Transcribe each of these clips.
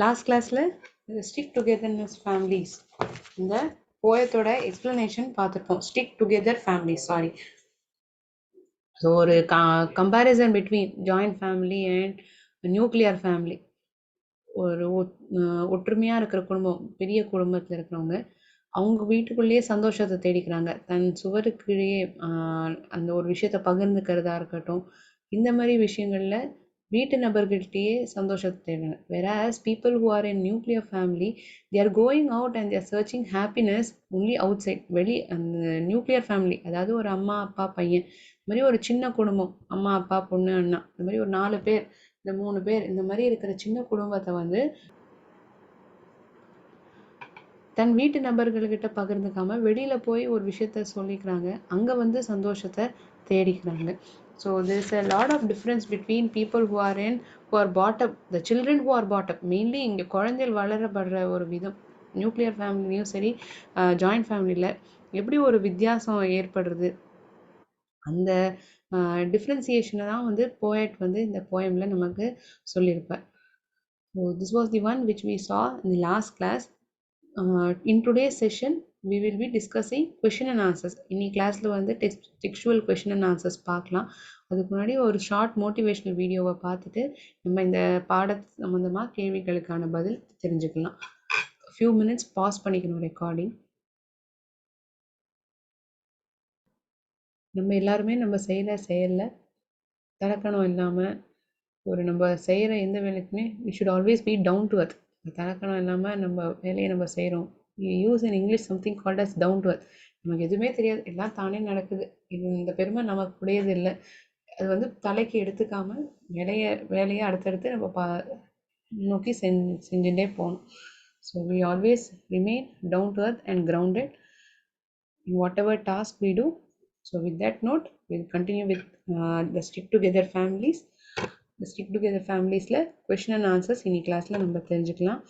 Last கிளாஸ்ல stick togetherness families இந்த போயத்தோட எக்ஸ்பிளனேஷன் பார்த்துருப்போம். Stick together family, sorry. So ஒரு comparison between joint family and nuclear family. ஒரு ஒற்றுமையாக இருக்கிற குடும்பம், பெரிய குடும்பத்தில் இருக்கிறவங்க அவங்க வீட்டுக்குள்ளேயே சந்தோஷத்தை தேடிக்கிறாங்க. தன் சுவருக்குள்ளேயே அந்த ஒரு விஷயத்த பகிர்ந்துக்கிறதா இருக்கட்டும், இந்த மாதிரி விஷயங்கள்ல வீட்டு நபர்கள்கிட்டயே சந்தோஷத்தை தேடுறாங்க. Whereas people who are in nuclear family, they are going out and there searching happiness only outside. அந்த நியூக்ளியர் ஃபேமிலி, அதாவது ஒரு அம்மா அப்பா பையன், இந்த மாதிரி ஒரு சின்ன குடும்பம், அம்மா அப்பா பொண்ணு அண்ணா, இந்த மாதிரி ஒரு 4 பேர், இந்த 3 பேர், இந்த மாதிரி இருக்கிற சின்ன குடும்பத்தை வந்து தன் வீட்டு நபர்கள்கிட்ட பகிர்ந்துக்காம வெளியில போய் ஒரு விஷயத்த சொல்லிக்கிறாங்க. அங்க வந்து சந்தோஷத்தை தேடிக்கிறாங்க. So there is a lot of difference between people who are brought up, the children who are brought up, mainly இங்கே குழந்தைகள் வளரப்படுற ஒரு விதம் நியூக்ளியர் ஃபேமிலியும் சரி, ஜாயிண்ட் ஃபேமிலியில் எப்படி ஒரு வித்தியாசம் ஏற்படுறது, அந்த டிஃப்ரென்சியேஷனை தான் வந்து போயட் வந்து இந்த போயமில் நமக்கு சொல்லியிருப்பார். So this was the one which we saw in the last class. In today's session we will be discussing question and answers. இன்னி கிளாஸில் வந்து டெக்ஸ்டுவல் question and answers பார்க்கலாம். அதுக்கு முன்னாடி ஒரு ஷார்ட் மோட்டிவேஷனல் வீடியோவை பார்த்துட்டு நம்ம இந்த பாடத்து சம்மந்தமாக கேள்விகளுக்கான பதில் தெரிஞ்சுக்கலாம். ஃபியூ மினிட்ஸ் பாஸ் பண்ணிக்கணும் ரெக்கார்டிங். நம்ம எல்லாருமே நம்ம செய்கிற செயலில் தலக்கணம் இல்லாமல் ஒரு நம்ம செய்கிற எந்த வேலைக்குமே we should always be down to earth. தலக்கணம் இல்லாமல் நம்ம வேலையை நம்ம செய்கிறோம். Use in English something called as down to earth. நமக்கு எதுவுமே தெரியாது, எல்லாம் தானே நடக்குது, இந்த பெருமை நமக்கு உடையது இல்லை. அது வந்து தலைக்கு எடுத்துக்காமல் வேலையை அடுத்தடுத்து நம்ம நோக்கி செஞ்சுட்டே போகணும். So we always remain down to earth and grounded in whatever task we do. So with that note, we'll continue with the stick together families. The stick together familiesல question and answers இன்னி கிளாஸ்ல நம்ம தெரிஞ்சுக்கலாம்.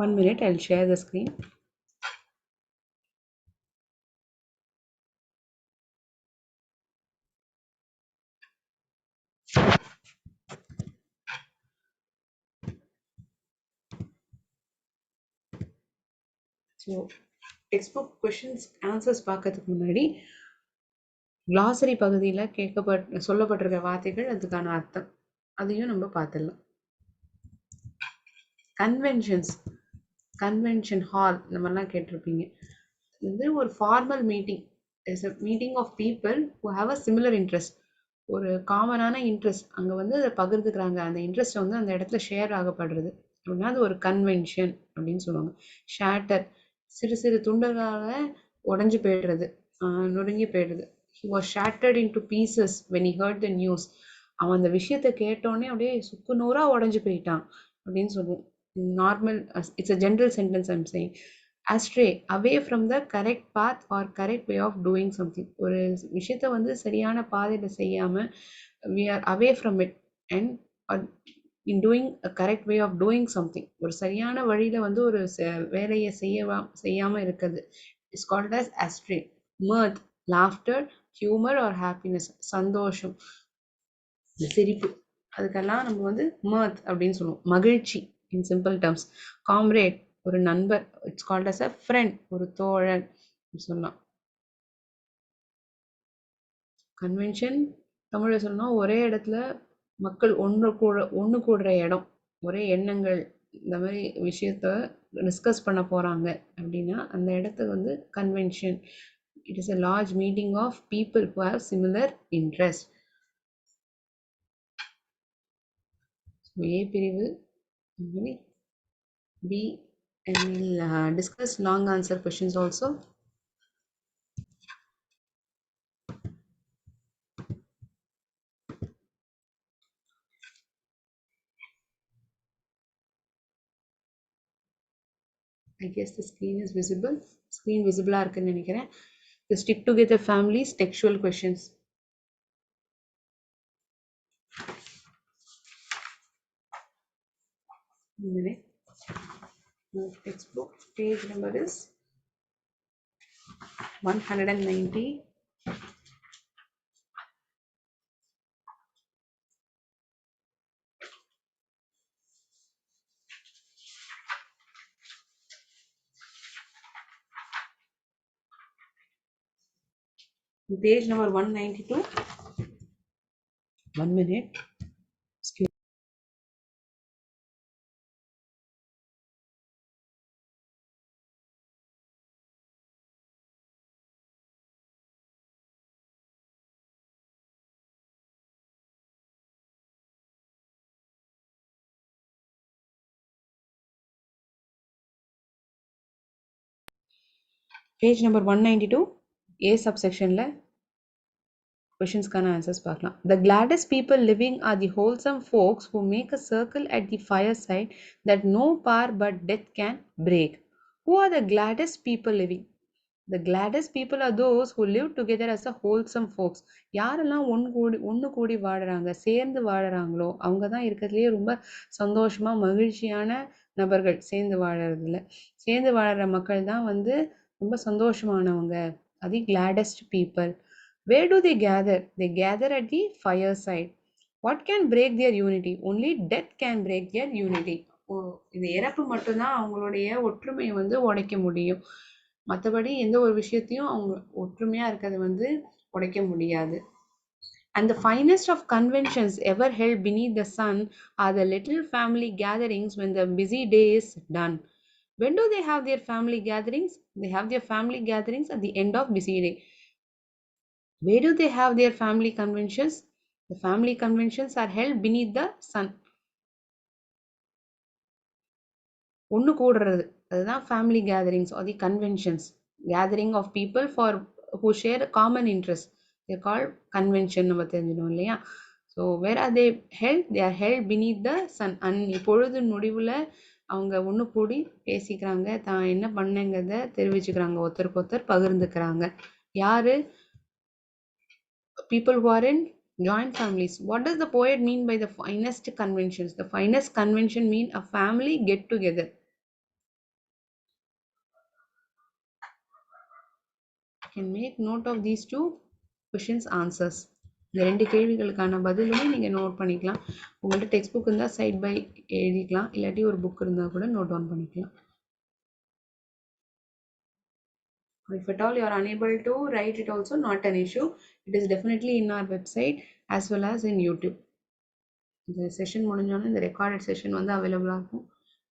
One minute, I'll share the screen. So text book questions answers பார்க்கறதுக்கு முன்னாடி கிளாசரி பகுதியில் சொல்லப்பட்டிருக்க வார்த்தைகள், அதுக்கான அர்த்தம், அதையும் நம்ம பார்த்துடலாம். கன்வென்ஷன் ஹால் இந்த மாதிரிலாம் கேட்டிருப்பீங்க. இது ஒரு formal meeting, is a meeting of people who have a similar interest. ஒரு காமனான இன்ட்ரெஸ்ட் அங்கே வந்து அதை பகிர்ந்துக்கிறாங்க, அந்த இன்ட்ரெஸ்ட்டை வந்து அந்த இடத்துல ஷேர் ஆகப்படுறது அப்படின்னா அது ஒரு கன்வென்ஷன் அப்படின்னு சொல்லுவாங்க. ஷேட்டர், சிறு சிறு துண்டுகளாக உடஞ்சி போயிடுறது, நொறுங்கி போயிடுறது. he was shattered into pieces when he heard the news. அவன் அந்த விஷயத்தை கேட்டோடனே அப்படியே சுக்கு நூறா உடஞ்சி போயிட்டான் அப்படின்னு சொல்லுவோம். Normal, it's a general sentence I'm saying. astray, away from the correct path or correct way of doing something. ஒரு விஷயத்தை வந்து சரியான பாதையில் செய்யாமல் we are away from it and in doing a correct way of doing something. ஒரு சரியான வழியில் வந்து ஒரு வேலையை செய்யாமல் இருக்கிறது is called as astray. mirth, laughter, humor or happiness, சந்தோஷம், சிரிப்பு, அதுக்கெல்லாம் நம்ம வந்து mirth அப்படின்னு சொல்லுவோம். மகிழ்ச்சி in simple terms. comrade, ஒரு நண்பர், it's called as a friend, ஒரு தோழன் சொல்லலாம். கன்வென்ஷன் தமிழில் சொல்லணும் ஒரே இடத்துல மக்கள் ஒன்று கூடுற இடம், ஒரே எண்ணங்கள், இந்த மாதிரி விஷயத்த டிஸ்கஸ் பண்ண போகிறாங்க அப்படின்னா அந்த இடத்துக்கு வந்து convention. It is a large meeting of people who have similar interest. A பிரிவு B, and we'll discuss long answer questions also. I guess the screen is visible. Screen visible இருக்குன்னு நினைக்கிறேன். The stick together families textual questions. A minute. The textbook page number is 190. Page number 192. 1 minute. Excuse. Page number 192. A subsection la questions-க்கான answers பார்க்கலாம். The gladdest people living are the wholesome folks who make a circle at the fireside that no power but death can break. Who are the gladdest people living? The gladdest people are those who live together as a wholesome folks. யாரெல்லாம் ஒன்று கூடி வாழுறாங்க, சேர்ந்து வாழுறாங்களோ அவங்க தான் இருக்கிறதுலேயே ரொம்ப சந்தோஷமா மகிழ்ச்சியான நபர்கள். சேர்ந்து வாழறதுல சேர்ந்து வாழற மக்கள் தான் வந்து ரொம்ப சந்தோஷமானவங்க. அது gladdest people. Where do they gather? They gather at the fireside. What can break their unity? Only death can break their unity. இந்த இறப்பு மட்டும்தான் அவங்களுடைய ஒற்றுமையை வந்து உடைக்க முடியும். மற்றபடி எந்த ஒரு விஷயத்தையும் அவங்க ஒற்றுமையா இருக்கிறது வந்து உடைக்க முடியாது. And the finest of conventions ever held beneath the sun are the little family gatherings when the busy day is done. When do they have their family gatherings? They have their family gatherings at the end of busy day. Where do they have their family conventions? The family conventions are held beneath the sun. ஒன்று கூடுறது அதுதான் family gatherings or the conventions. Gathering of people for who share a common interest. They're called convention. நம்ம தெரிஞ்சிடும் இல்லையா? So where are they held? They are held beneath the sun. இப்பொழுது முடிவுல அவங்க ஒன்று கூடி பேசிக்கிறாங்க, தான் என்ன பண்ணங்கிறத தெரிவிச்சுக்கிறாங்க, ஒருத்தருக்கு ஒருத்தர் பகிர்ந்துக்கிறாங்க. யாரு? People who are in joint families. What does the poet mean by the finest conventions? The finest convention mean a family get together. You can make note of these two questions answers. இந்த ரெண்டு கேள்விகளுக்கான பதிலுமே நீங்கள் note பண்ணிக்கலாம். உங்கள்கிட்ட text book இருந்தால் side by எழுதிக்கலாம், இல்லாட்டி ஒரு புக் இருந்தால் கூட நோட் டவுன் பண்ணிக்கலாம். If at all you are unable to write it also, not an issue. It is definitely in our website as well as in YouTube. இந்த session முடிஞ்சோன்னே இந்த recorded session வந்து அவைலபிளாக இருக்கும்.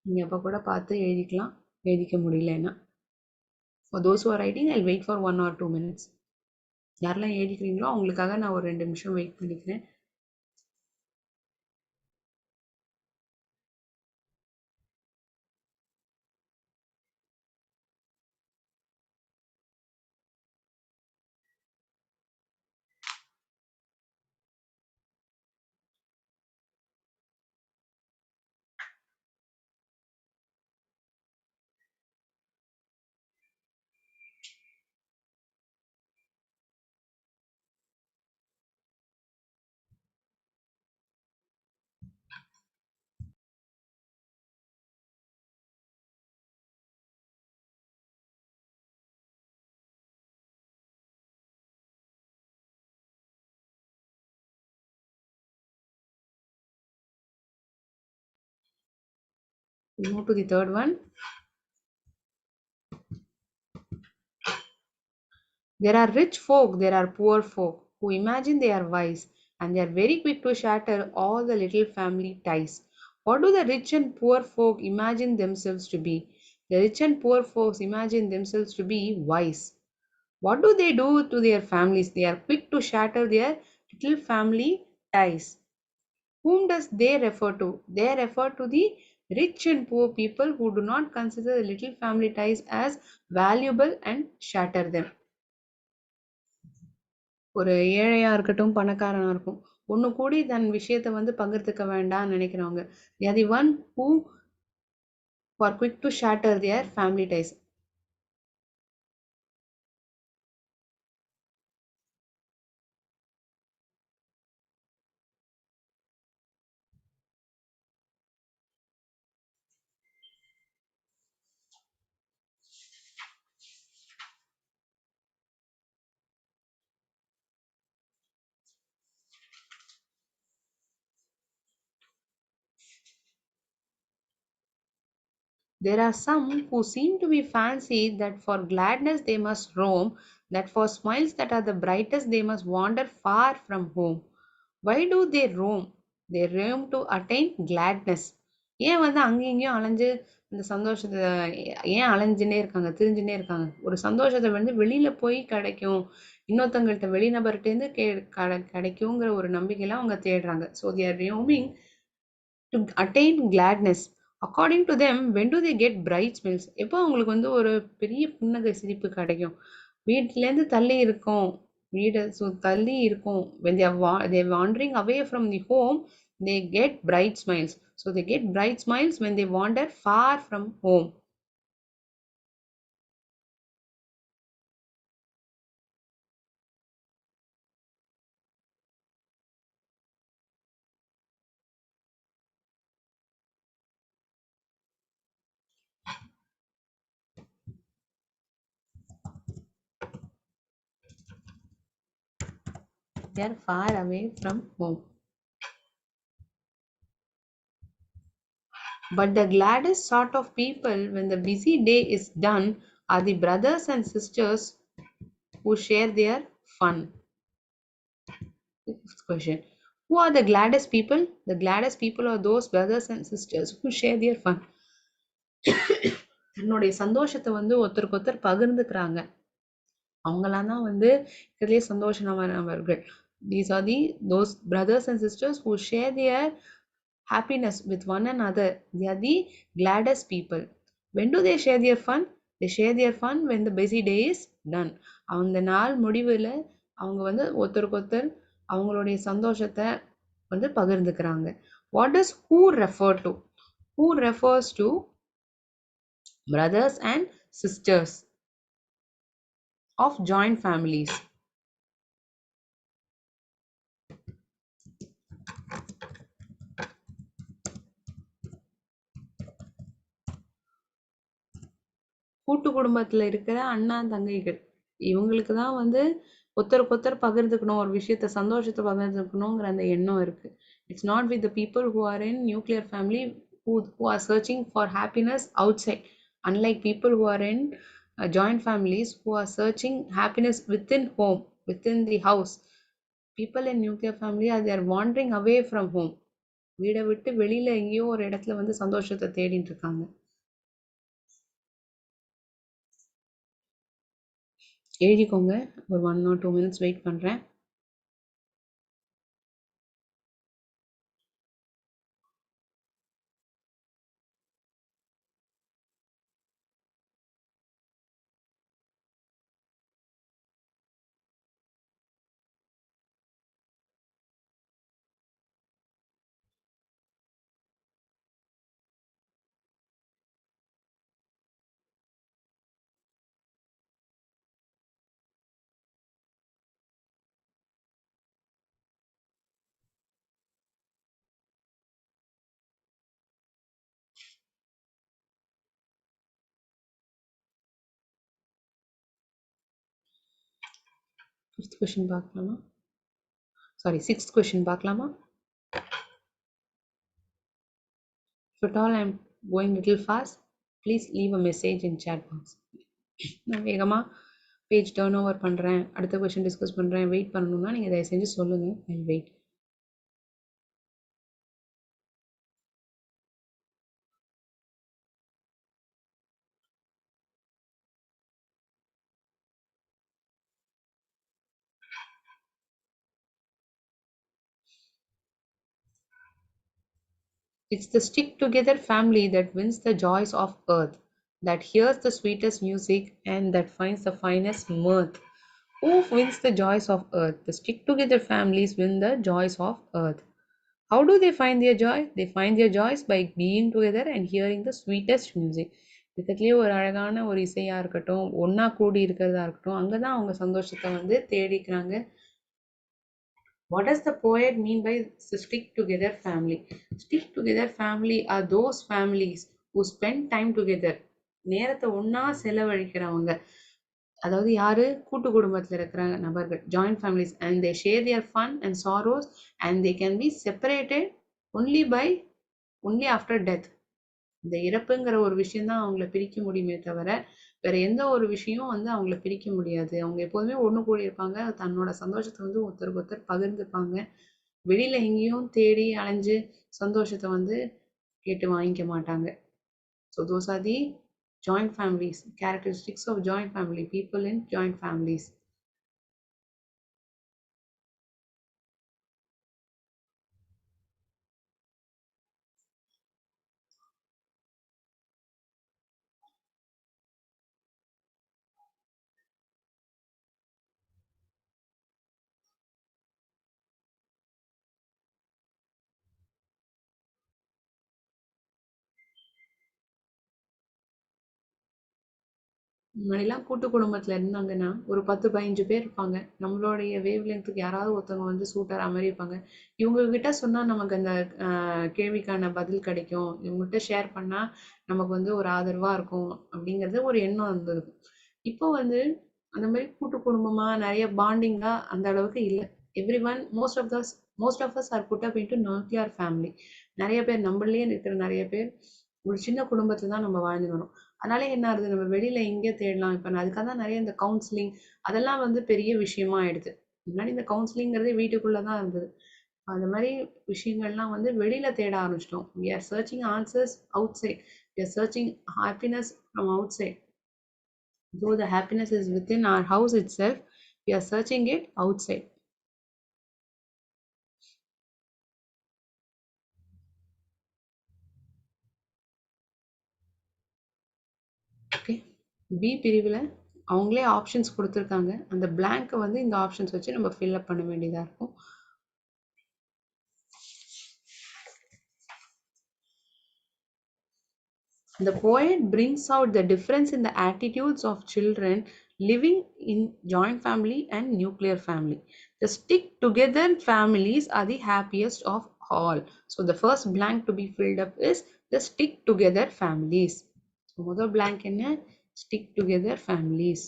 நீங்கள் அப்போ கூட பார்த்து எழுதிக்கலாம், எழுதிக்க முடியலன்னா. For those who are writing, I'll wait for 1 or 2 minutes. யாரெல்லாம் எழுதிக்கிறீங்களோ அவங்களுக்காக நான் ஒரு 2 நிமிஷம் வெயிட் பண்ணிக்கிறேன். We move to the third one. There are rich folk, there are poor folk who imagine they are wise, and they are very quick to shatter all the little family ties. What do the rich and poor folk imagine themselves to be? The rich and poor folks imagine themselves to be wise. What do they do to their families? They are quick to shatter their little family ties. Whom does they refer to? They refer to the rich and poor people who do not consider the little family ties as valuable and shatter them. ஒரு ஏழையா இருக்கட்டும், பணக்காரனா இருக்கும், ஒண்ணு கூடி தன் விஷயத்தை வந்து பகிர்ந்துக்க வேண்டாம்னு நினைக்கிறவங்க. They are the one who are quick to shatter their family ties. There are some who seem to be fancy that for gladness they must roam, that for smiles that are the brightest they must wander far from home. Why do they roam? They roam to attain gladness. ஏன் வந்து அங்கேயும் இங்கேயும் அலைஞ்சு இந்த சந்தோஷத்தை ஏன் அலைஞ்சுனே இருக்காங்க, திரிஞ்சுனே இருக்காங்க? ஒரு சந்தோஷத்தை வந்து வெளியில போய் கிடைக்கும், இன்னொருத்தவங்கள்ட்ட வெளிநபர்கிட்டேருந்து கிடைக்குங்கிற ஒரு நம்பிக்கையில அவங்க தேடுறாங்க. So they are roaming to attain gladness. According to them, when do they get bright smiles? எப்போ அவங்களுக்கு வந்து ஒரு பெரிய புன்னகை சிரிப்பு கிடைக்கும்? வீட்டிலேருந்து தள்ளி இருக்கோம், வீடு தள்ளி இருக்கோம். when they are wandering away from the home, they get bright smiles. So they get bright smiles when they wander far from home. They are far away from home. But the gladdest sort of people when the busy day is done are the brothers and sisters who share their fun. Fifth question. Who are the gladdest people? The gladdest people are those brothers and sisters who share their fun. தன்னுடைய சந்தோஷத்தை வந்து ஒருத்தருக்கு ஒருத்தர் பகிர்ந்துக்கிறாங்க. அவங்களாம் தான் வந்து இருக்கிறதுலே சந்தோஷமானவர்கள். These are those brothers and sisters who share their happiness with one another. They are the gladdest people. When do they share their fun? They share their fun when the busy day is done. அந்த நாள் முடிவில் அவங்க வந்து ஒருத்தருக்கு ஒருத்தர் அவங்களுடைய சந்தோஷத்தை வந்து பகிர்ந்துக்கிறாங்க. What does who refer to? Who refers to brothers and sisters of joint families? கூட்டு குடும்பத்துல இருக்கிற அண்ணா தங்கைகள் இவங்களுக்கு தான் வந்து ஒருத்தருக்கு ஒருத்தர் பகிர்ந்துக்கணும், ஒரு விஷயத்த சந்தோஷத்தை பகிர்ந்துக்கணுங்கிற அந்த எண்ணம் இருக்கு. It's not with the people who are in nuclear family who are searching for happiness outside, unlike people who are in joint families who are searching happiness within home, within the house. People in nuclear family are they are wandering away from home. வீடை விட்டு வெளியில எங்கேயோ ஒரு இடத்துல வந்து சந்தோஷத்தை தேடிட்டு இருக்காங்க. எழுதிக்கோங்க, ஒரு 1 or 2 minutes வெயிட் பண்ணுறேன். ஃபிஃப்த் கொஷின் பார்க்கலாமா? சாரி, சிக்ஸ்த் கொஷின் பார்க்கலாமா? If at all I'm going little fast, please leave a message in chat box. நான் வேகமாக பேஜ் டர்ன் ஓவர் பண்ணுறேன், அடுத்த கொஷின் டிஸ்கஸ் பண்ணுறேன், வெயிட் பண்ணணும்னா நீங்கள் தயவு செஞ்சு சொல்லுங்கள். I wait. It's the stick-together family that wins the joys of earth, that hears the sweetest music, and that finds the finest mirth. Who wins the joys of earth? The stick-together families win the joys of earth. How do they find their joy? They find their joys by being together and hearing the sweetest music. இருக்கிறதுலேயே ஒரு அழகான ஒரு இசையாக இருக்கட்டும், ஒன்றா கூடி இருக்கிறதா இருக்கட்டும், அங்கே தான் அவங்க சந்தோஷத்தை வந்து தேடிக்கிறாங்க. What does the poet mean by the stick together family? Stick together family are those families who spend time together. நேரத்தை ஒன்றா செலவழிக்கிறவங்க, அதாவது யாரு? கூட்டு குடும்பத்தில் இருக்கிற நபர்கள், joint families. And they share their fun and sorrows and they can be separated only after death. இந்த இறப்புங்கிற ஒரு விஷயம் தான் அவங்கள பிரிக்க முடியுமே தவிர, வேற எந்த ஒரு விஷயம் வந்து அவங்கள பிரிக்க முடியாது. அவங்க எப்போதுமே ஒண்ணு கூடி இருப்பாங்க. தன்னோட சந்தோஷத்த வந்து ஒருத்தருக்கு ஒருத்தர் பகிர்ந்துப்பாங்க. வெளியில எங்கேயும் தேடி அலைஞ்சு சந்தோஷத்த வந்து கேட்டு வாங்கிக்க மாட்டாங்க. So those are the joint families, characteristics of joint family, people in joint families. முன்னாடிலாம் கூட்டு குடும்பத்துல இருந்தாங்கன்னா, ஒரு 10, 15 பேர் இருப்பாங்க. நம்மளுடைய வேவ் லென்த்துக்கு யாராவது ஒருத்தவங்க வந்து சூட் ஆற மாரி இருப்பாங்க. இவங்க கிட்ட சொன்னா நமக்கு அந்த அ கேள்விக்கான பதில் கிடைக்கும். இவங்ககிட்ட ஷேர் பண்ணா நமக்கு வந்து ஒரு ஆதரவா இருக்கும். அப்படிங்கிறது ஒரு எண்ணம் இருந்தது. இப்போ வந்து அந்த மாரி கூட்டு குடும்பமா நெறைய பாண்டிங்கா அந்த அளவுக்கு இல்ல. Everyone most of us are put up into nuclear family. நெறைய பேர் நம்மளயே இருக்கிற நெறைய பேர் ஒரு சின்ன குடும்பத்துல தான் நம்ம வாழ்ந்து வரோம். அதனால என்ன ஆகுது, நம்ம வெளியில எங்க தேடலாம்? இப்ப நான் அதுக்காக தான் நெறைய இந்த கவுன்சிலிங் அதெல்லாம் வந்து பெரிய விஷயமா ஆயிடுது. முன்னாடி இந்த கவுன்சிலிங்கிறதே வீட்டுக்குள்ள தான் இருந்தது. அந்த மாரி விஷயங்கள்லாம் வந்து வெளியில தேட ஆரம்பிச்சுட்டோம். We are searching answers outside. We are searching happiness from outside. Though the happiness is within our house itself, we are searching it outside. Okay. B பிரிவுல அவங்களே ஆப்ஷன்ஸ் குடுத்துருக்காங்க. அந்த பிளாங்க்க வந்து இந்த ஆப்ஷன்ஸ் வச்சு நம்ம ஃபில் அப் பண்ண வேண்டியதா இருக்கும். The poet brings out the difference in the attitudes of children living in joint family and nuclear family. The stick together families are the happiest of all. So the first blank to be filled up is the stick together families. So முதல் blank என்ன? Stick together families.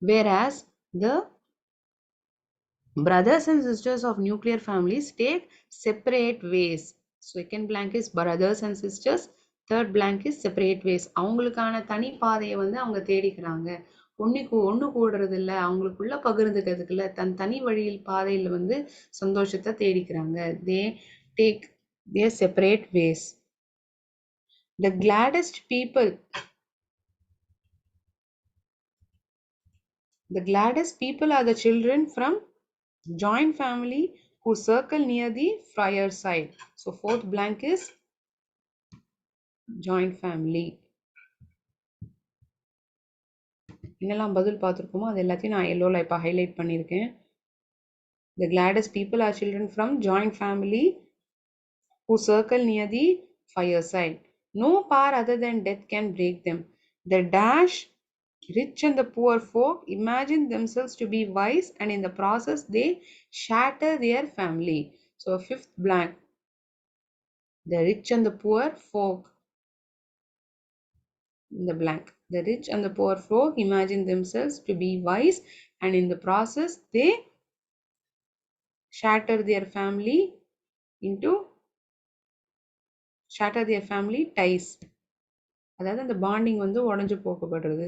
Whereas the brothers and sisters of nuclear families take separate ways. Second blank is brothers and sisters. Third blank is separate ways. அவங்களுக்கான தனி பாதையை வந்து அவங்க தேடிக்கிறாங்க. ஒண்ணு கூடுறது இல்ல. அவங்களுக்குள்ள பகிர்ந்துக்கிறதுக்கு இல்ல. தனி வழியில் பாதையில வந்து சந்தோஷத்தை தேடிக்கிறாங்க. They take their separate ways. The gladdest people are the children from joint family who circle near the fireside. So fourth blank is joint family. என்னெல்லாம் பதில் பார்த்துருக்கோமோ அது எல்லாத்தையும் நான் எல்லோல இப்போ ஹைலைட் பண்ணியிருக்கேன். The gladdest people are children from joint family who circle near the fireside. No power other than death can break them. The dash rich and the poor folk imagine themselves to be wise, and in the process they shatter their family. So fifth blank, the rich and the poor folk in the blank. The rich and the poor folk imagine themselves to be wise, and in the process they shatter their family into shatter their family ties. அதாவது அந்த bonding வந்து உடைஞ்சு போக்கப்படுறது.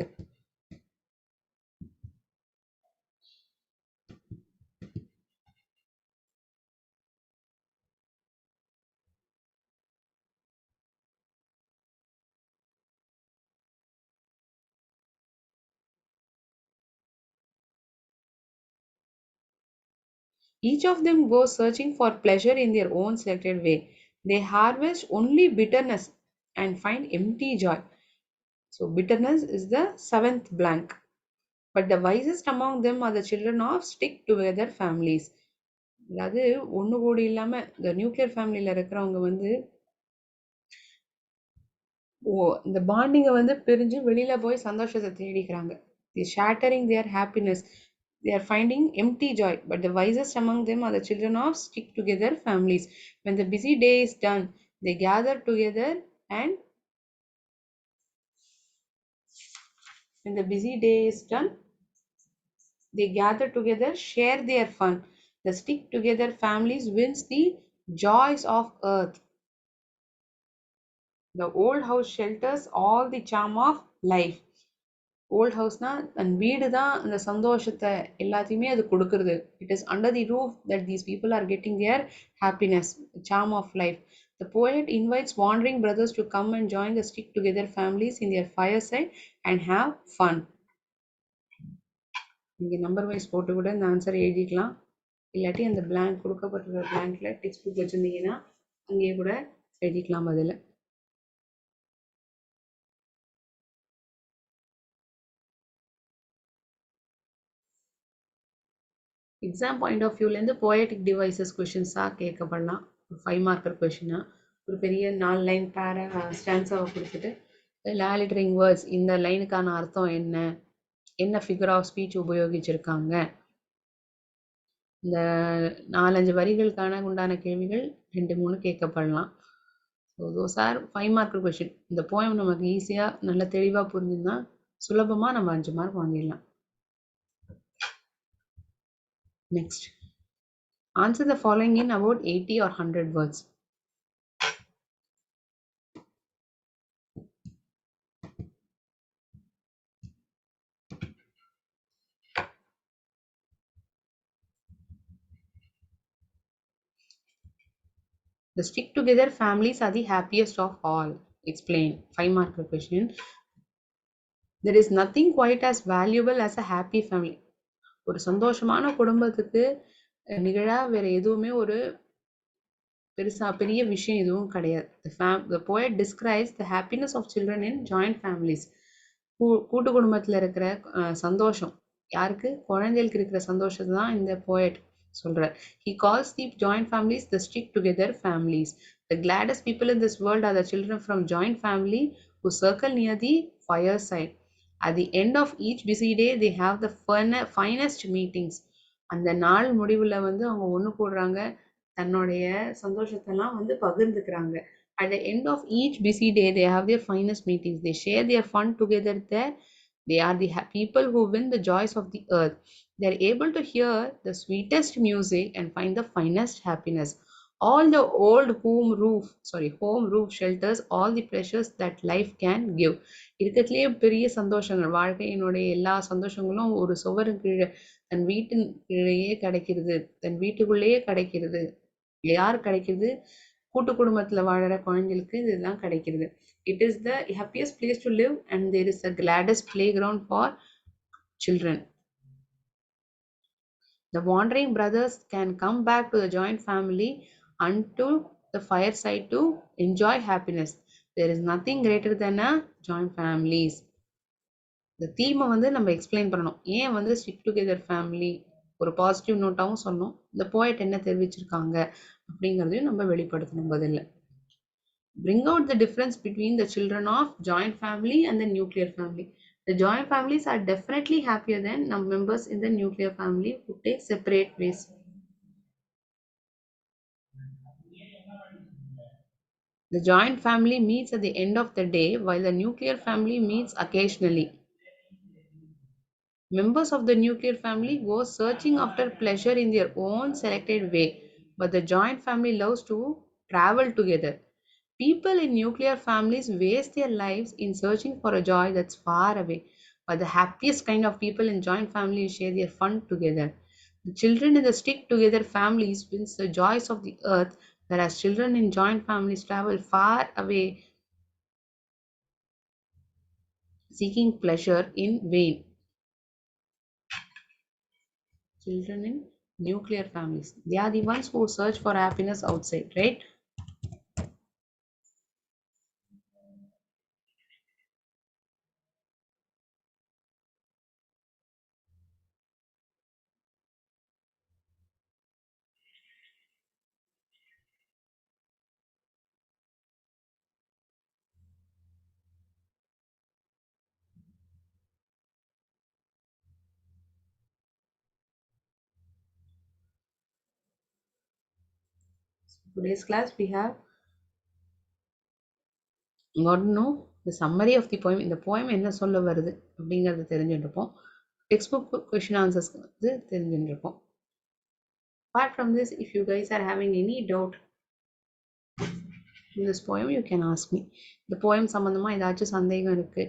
Each of them goes searching for pleasure in their own selected way. They harvest only bitterness and find empty joy. So bitterness is the seventh blank. But the wisest among them are the children of stick together families. அதாவது ஒண்ணு கூடி இல்லாம இந்த nuclear ஃபேமிலியில இருக்கிறவங்க வந்து இந்த பாண்டிங்கை வந்து பிரிஞ்சு வெளியில போய் சந்தோஷத்தை தேடிக்கிறாங்க. Shattering their happiness. They are finding empty joy. But the wisest among them are the children of stick together families. When the busy day is done, they gather together and when the busy day is done, they gather together, share their fun. The stick together families wins the joys of earth. The old house shelters all the charm of life. Old ஹவுஸ்னா அந்த வீடு தான் அந்த சந்தோஷத்தை எல்லாத்தையுமே அது கொடுக்குறது. It is under the roof that these people are getting their happiness, charm of life. The poet invites wandering brothers to come and join the stick together families in their fireside and have fun. இங்கே number wise போட்டு கூட இந்த answer எழுதிக்கலாம். இல்லாட்டி அந்த blank கொடுக்கப்பட்டிருக்கிற blankல text book வச்சுருந்தீங்கன்னா அங்கேயே கூட எழுதிக்கலாம் பதில். எக்ஸாம் பாயிண்ட் ஆஃப் வியூலேருந்து poetic devices கொஷின்ஸாக கேட்கப்படலாம். 5 மார்க்கர் கொஷினாக ஒரு பெரிய 4 லைன் ஸ்டான்ஸாவை கொடுத்துட்டு லாலிட்டரிங் வேர்ட்ஸ், இந்த லைனுக்கான அர்த்தம் என்ன, என்ன ஃபிகர் ஆஃப் ஸ்பீச் உபயோகிச்சிருக்காங்க, இந்த 4-5 வரிகளுக்கான உண்டான கேள்விகள் 2-3 கேட்கப்படலாம். So those are 5 marker question. இந்த போயம் நமக்கு ஈஸியாக நல்ல தெளிவாக புரிஞ்சுதுன்னா சுலபமாக நம்ம 5 மார்க் வாங்கிடலாம். Next, answer the following in about 80 or 100 words. The stick together families are the happiest of all. Explain. 5 mark question. There is nothing quite as valuable as a happy family. ஒரு சந்தோஷமான குடும்பத்துக்கு நிகழா வேற எதுவுமே ஒரு பெரிய விஷயம் எதுவும் கிடையாது. The poet describes the happiness of children in joint families. கூட்டு குடும்பத்துல இருக்கிற சந்தோஷம் யாருக்கு? குழந்தைகளுக்கு இருக்கிற சந்தோஷத்தை தான் இந்த poet சொல்றார். He calls the joint families the stick together families. The gladdest people in this world are the children from joint family who circle near the fireside. At the end of each busy day they have the finest meetings. அந்த நாள் முடிவுல அவங்க ஒன்று கூடுறாங்க, தன்னுடைய சந்தோஷத்தெல்லாம் பகிர்ந்துக்கிறாங்க. At the end of each busy day they have their finest meetings. They share their fun together there. They are the people who win the joys of the earth. They are able to hear the sweetest music and find the finest happiness. All the old home roof shelters all the pleasures that life can give. இருக்கத்திலேயே பெரிய சந்தோஷங்கள், வாழ்க்கையினுடைய எல்லா சந்தோஷங்களும் ஒரு சுவரின் கீழே தன் வீட்டின் கீழேயே கிடைக்கிறது, தன் வீட்டுக்குள்ளேயே கிடைக்கிறது. யார் கிடைக்கிறது? கூட்டு குடும்பத்துல வாழற குழந்தைகளுக்கு இதுதான் கிடைக்கிறது. It is the happiest place to live and there is the gladdest playground for children. The wandering brothers can come back to the joint family unto the fireside to enjoy happiness. There is nothing greater than a joint families. The theme நம்ம explain பண்ணணும். ஏன் stick together family ஒரு positive நோட்டாவும் சொன்னோம். இந்த poet என்ன தெரிவிச்சிருக்காங்க அப்படிங்கிறதையும் நம்ம வெளிப்படுத்தணும் பதில்ல. Bring out the difference between the children of joint family and the nuclear family. The joint families are definitely happier than members in the nuclear family who take separate ways. The joint family meets at the end of the day while the nuclear family meets occasionally. Members of the nuclear family go searching after pleasure in their own selected way, but the joint family loves to travel together. People in nuclear families waste their lives in searching for a joy that's far away, but the happiest kind of people in joint families share their fun together. The children in the stick together families wins the joys of the earth, whereas children in joint families travel far away seeking pleasure in vain. Children in nuclear families, they are the ones who search for happiness outside, right? Today's class we have got to know the summary of the poem. இந்த poem என்ன சொல்ல வருது அப்படிங்கறது தெரிஞ்சிருப்போம். Text book question answers தெரிஞ்சிருப்போம். Apart from this, if you guys are having any doubt this poem you can ask me. இந்த poem சம்மந்தமா ஏதாச்சும் சந்தேகம் இருக்கு,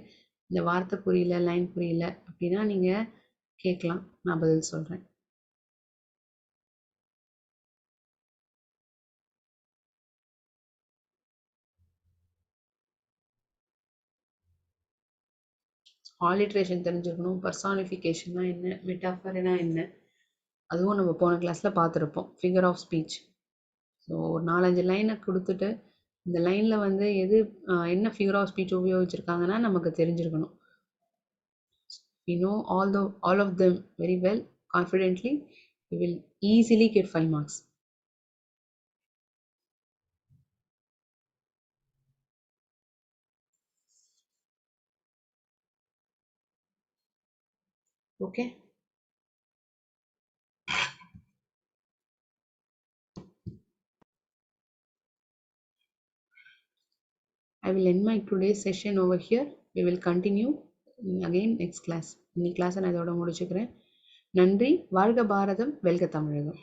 இந்த வார்த்தை புரியல, லைன் புரியல அப்படின்னா நீங்க கேட்கலாம், நான் பதில் சொல்றேன். ஆலிட்ரேஷன் தெரிஞ்சுக்கணும், பர்சானிஃபிகேஷன்னா என்ன, மெட்டாஃபர்னா என்ன, அதுவும் நம்ம போன கிளாஸ்ல பார்த்துருப்போம். Figure of speech. ஸோ ஒரு 4-5 லைனை கொடுத்துட்டு இந்த லைனில் வந்து எது என்ன ஃபிகர் ஆஃப் ஸ்பீச் உபயோகிச்சிருக்காங்கன்னா நமக்கு தெரிஞ்சிருக்கணும். We know all of them very well, confidently, we will easily get 5 marks. Okay. I will end my today's session over here. We will continue again next class. இன்னைக்கு கிளாஸை நான் இதோட முடிச்சுக்கிறேன். நன்றி. வாழ்க பாரதம், வெல்க தமிழகம்.